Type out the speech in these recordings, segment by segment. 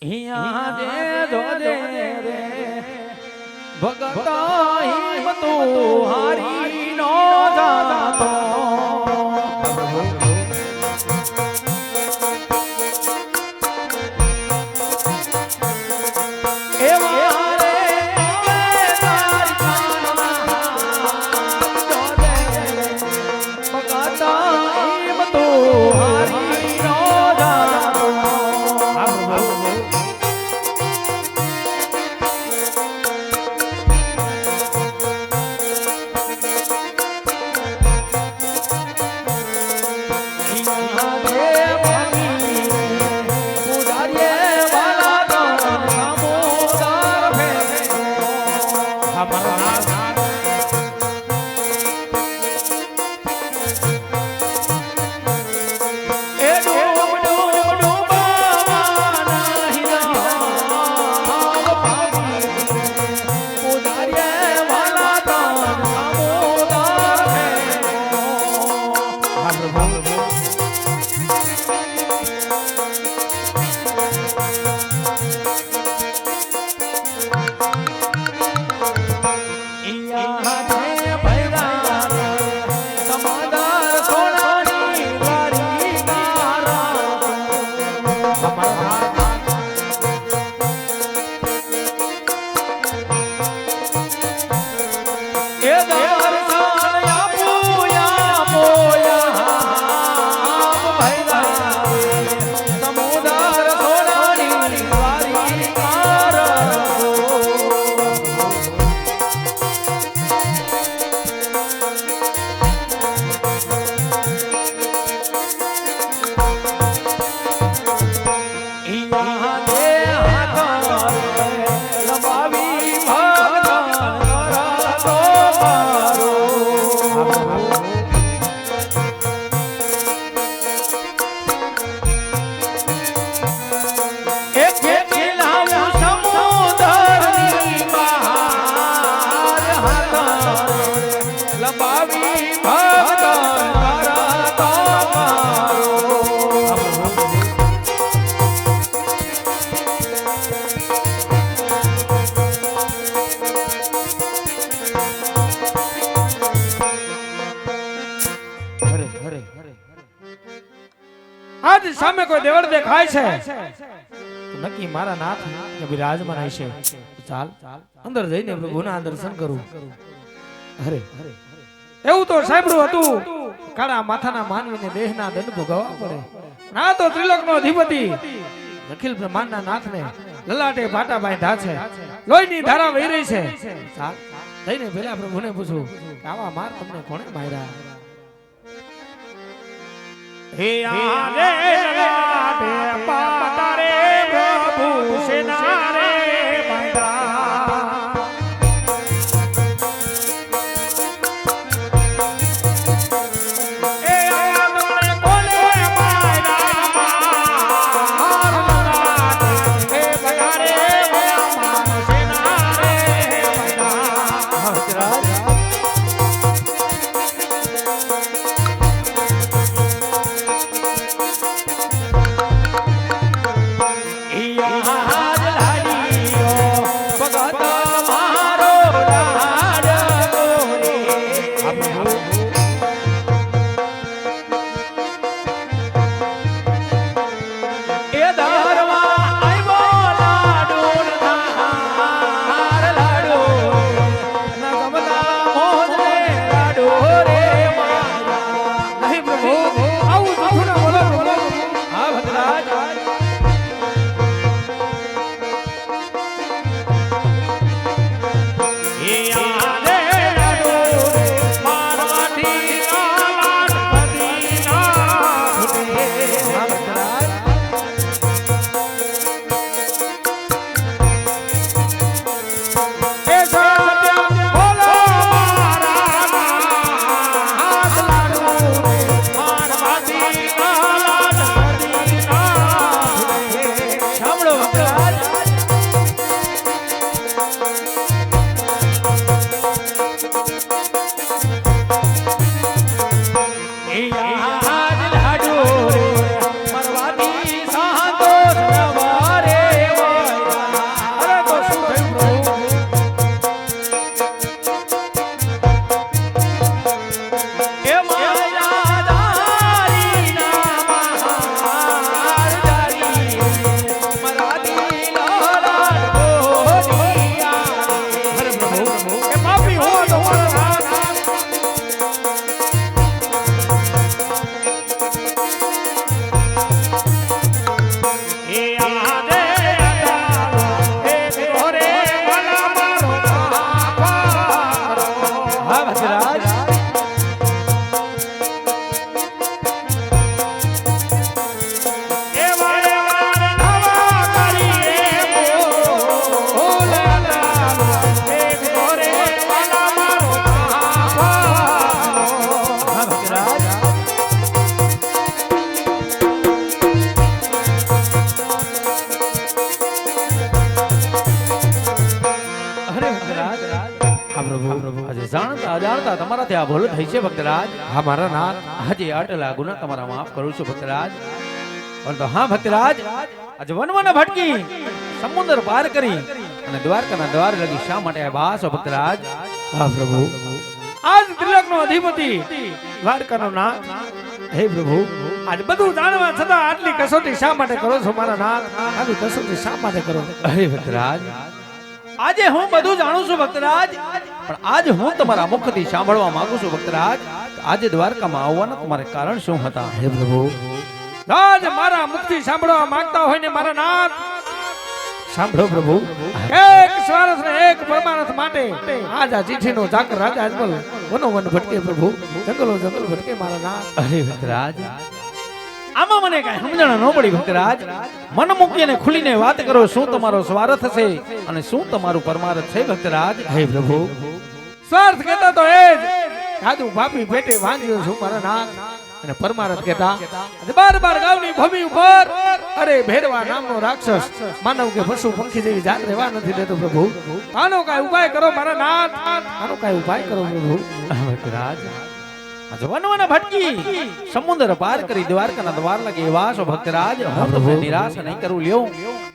हिया दे दो दे रे भगत हिम्मत हारी नो जातो आज सामे कोई देवड़ देखाय छे तो नक्की मारा नाथ के विराजमान हशे चाल अंदर जईने प्रभुना दर्शन करूं अरे એવું તો સાંભળ્યું હતું કાળા માથાના માનવીને દેહના દંડ ભોગવવા પડે ના તો ત્રિલોકનો અધિપતિ અખિલ બ્રહ્માંડના નાથને લલાટે પાટા બાંધ્યા છે લોહીની ધારા વહી રહી છે ચાલ જઈને પેલા પ્રભુને પૂછું કે આવા માર તમને કોણે માર્યા हे आले ललाटे पाटा रे प्रभु सेना रे बांधा ए आले बोले मायरा मार ललाटे हे भया रे भया मान सेना रे बांधा પ્રભુ આજે જાણતા અજાણતા તમારાથી આ ભૂલ થઈ છે ભક્તરાજ. હા મારા નાથ, આજે આટલા ગુના તમારા માફ કરું છું ભક્તરાજ. પરંતુ હા ભક્તરાજ, આજે વનવન ભટકી સમુદ્ર પાર કરી અને દ્વારકાના દ્વાર લગી શા માટે આવ્યા છો ભક્તરાજ? હા પ્રભુ, આજ ત્રિલોકનો અધિપતિ દ્વારકાનો નાથ, હે પ્રભુ આજ બધું જાણવા છતાં આટલી કસોટી શા માટે કરો છો મારા નાથ? આવી કસોટી શા માટે કરો? અરે ભક્તરાજ, આજે હું બધું જાણું છું ભક્તરાજ, પણ આજ હું તમારા મુખથી સાંભળવા માંગુ છું ભક્તરાજ. આજે દ્વારકામાં આવવાના તમારે કારણ શું હતા? હે પ્રભુ, રાજ મારા મુખથી સાંભળવા માંગતા હોય ને મારા નાથ, સાંભળો પ્રભુ. એક સ્વાર્થ ને એક પરમાર્થ માટે આજ આ ચીઠીનો ચાકર રાજા અજમલ વનોવન ભટકે પ્રભુ, જંગલો જંગલ ભટકે મારા નાથ. અરે ભક્તરાજ, આમાં મને કઈ સમજણ ન પડી ભક્તરાજ. મન મૂકીને ખુલીને વાત કરો, શું તમારો સ્વાર્થ છે અને શું તમારું પરમાર્થ છે ભક્તરાજ? હે પ્રભુ, સ્વાર્થ કહેતા તો એ જ સાધુ પાપી પેટે વાંધ્યો છું મારા નાથ, અને પરમાર્થ કહેતા બાર બાર ગામની ભૂમિ ઉપર અરે ભેરવા નામનો રાક્ષસ માનવ કે પશુ પંખી જેવી જાત રહેવા નથી દેતો પ્રભુ. આનો કઈ ઉપાય કરો મારા નાથ, આનો કઈ ઉપાય કરો પ્રભુ. ભક્તરાજ, આજે વનવન ભટકી સમુદ્ર પાર કરી દ્વારકાના દ્વાર લગે એવા છો ભક્તરાજ. હું તમને નિરાશ નહીં કરું લ્યો.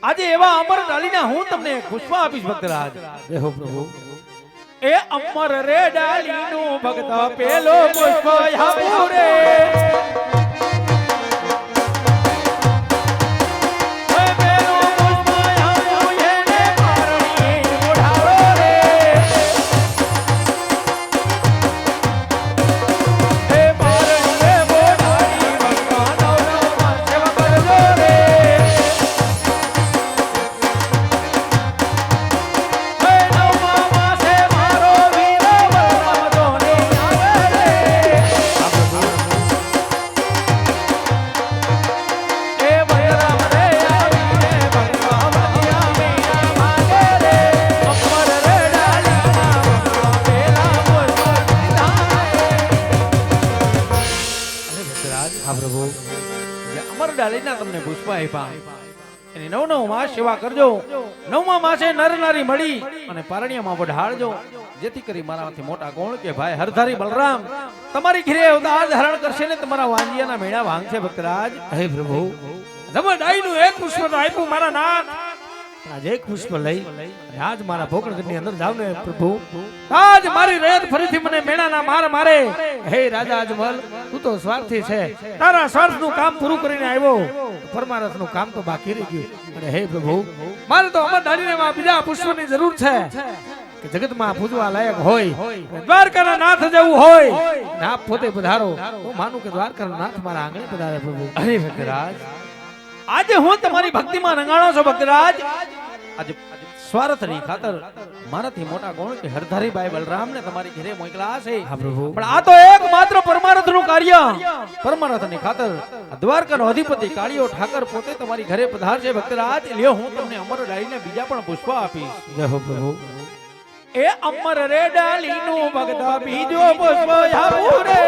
આજે એવા અમર ડાલીના હું તમને પુષ્પ આપીશ ભક્તરાજ. દેહો પ્રભુ. એ અમર રે ડાલીનું ભક્ત પેલો પુષ્પ આપું રે. અમર ડાલીના તમને પુષ્પ આપ્યા, એની 9 માસ સેવા કરજો. 9મા માસે નર નારી મળી અને પારણિયામાં વઢાળજો, જેથી કરી મારામાંથી મોટા કોણ કે ભાઈ હરધારી બલરામ તમારી ઘરે અવતાર ધારણ કરશે ને તમારા વાંજિયાના મેળા ભાંગશે ભક્તરાજ. હે પ્રભુ, જમડાઈનું એક પુષ્પ તો આપ્યું મારા નાથ, આજ એક પુષ્પ લઈ આજ મારા ભોકળગઢની અંદર જાવ ને પ્રભુ, આજ મારી રેત ફરીથી મને મેણાના માર મારે. હે રાજા અજમલ, તું તો સ્વાર્થી છે, તારા સ્વાર્થનું કામ પૂરું કરીને આવ્યો, પરમાર્થનું કામ તો બાકી રહી ગયું. અને હે પ્રભુ, મારે તો અમર ડાળીને બીજા પુષ્પની જરૂર છે કે જગતમાં પૂજવા લાયક હોય, દ્વારકાના નાથ જવું હોય ને આપ પોતે પધારો, હું માનું કે દ્વારકાના નાથ મારા આંગણે પધારે પ્રભુ. અરે ભક્તરાજ, આજે હું તમારી ભક્તિમાં રંગાણો છું ભક્તરાજ. આજે સ્વાર્થની ખાતર મારાથી મોટા કોણ કે હરધારી ભાઈ બલરામને તમારી ઘરે મોકલા છે. હા પ્રભુ, પણ આ તો એકમાત્ર પરમાર્થનું કાર્ય. પરમાર્થની ખાતર દ્વારકાનો અધિપતિ કાળિયો ઠાકર પોતે તમારી ઘરે પધારશે ભક્તરાજ. લ્યો, હું તમને અમર ડાળીને બીજા પણ પુષ્પ આપીશ. જય હો પ્રભુ. એ અમર રે ડાલીનું ભક્ત બીજો પુષ્પ આપું રે.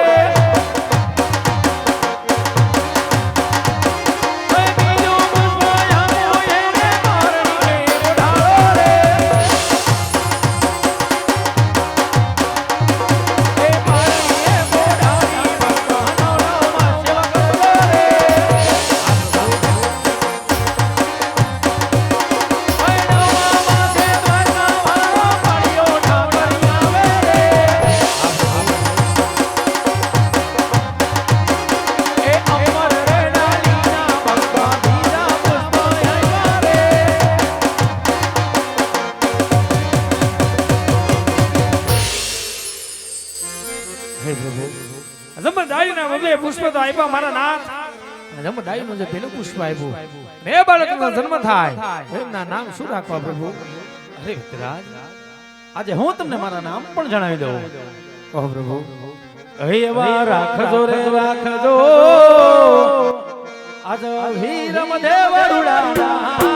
જમડાઈના બબે પુષ્પ તો આપ્યા મારા નાથ, જમડાઈનું જે પેલું પુષ્પ આપ્યું ને બાળકનો જન્મ થાય એમના નામ શું રાખવા પ્રભુ? અરે ભક્તરાજ, આજે હું તમને મારા નામ પણ જણાવી દઉં. કહો પ્રભુ. એવા રાખજો રે રાખજો, આજ વીર દેવ રૂડા